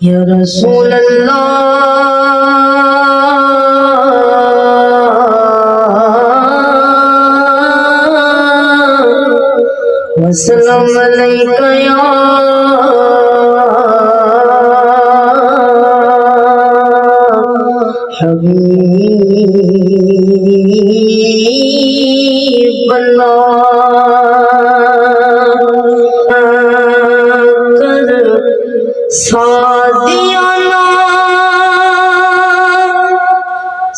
या रसूल अल्लाह वसल्लम अलैका या हबीब अल्लाह कर सादियाना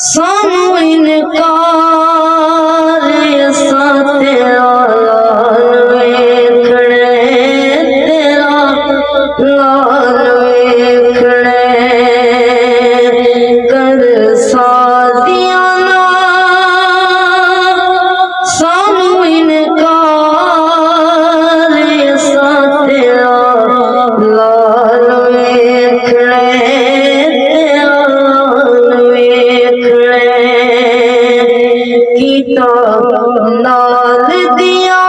सानू इनकार तेरा लाल वेखड़े तेरा लाल वेखड़े कर सादियाना सानू इनकार तेरा लाल वेखड़े तेरा लाल वेखड़े कीता नाल दिया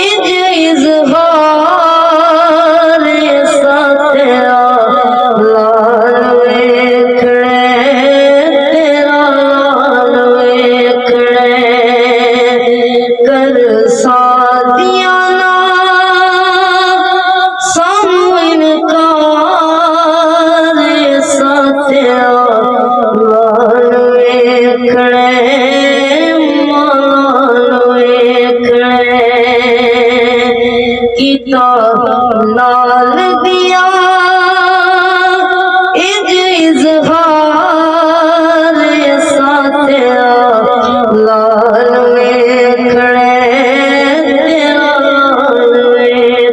इज इज़हार तेरा लाल वेखड़े तेरा लाल वेखड़े कर सादियाना सानू इनकार तेरा लाल वेखड़े मान वेखड़े कीता नाल दिया इज इज़हार तेरा लाल वेखड़े तेरा लाल वेखड़े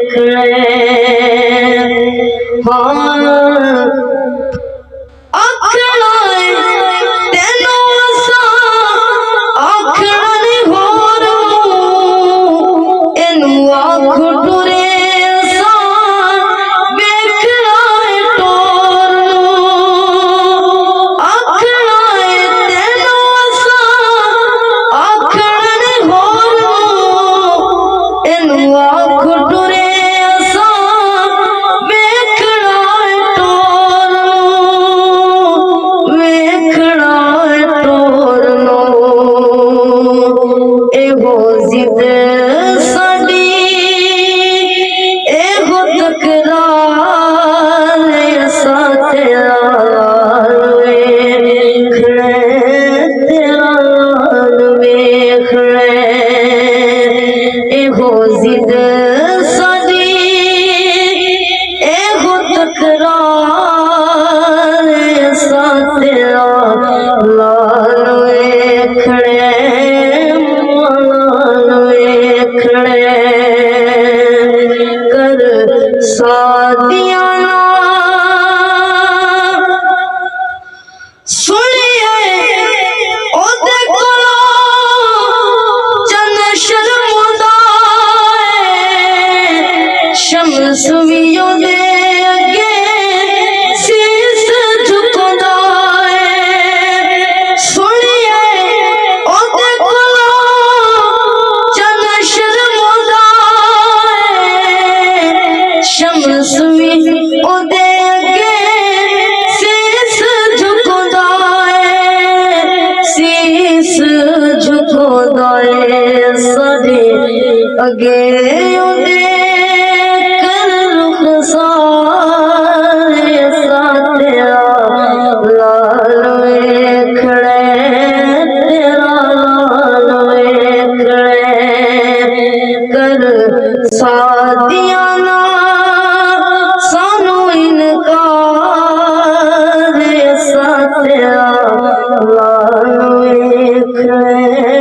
सादियाना सुनिए ओदे कोलो चंद शर्मुंदा शम्स भी ओदे अगे शीस झुकदा सुनिए ओदे कोलो चंद शर्मुंदा शम्स भी ओदे अगे शीस झुकदा शीस झुकदा साडे अगे ओदे कर रुखसार तेरा लाल वेखड़े तेरा लाल वेखड़े कर सादियाना सानू इनकार तेरा लाल वेखड़े।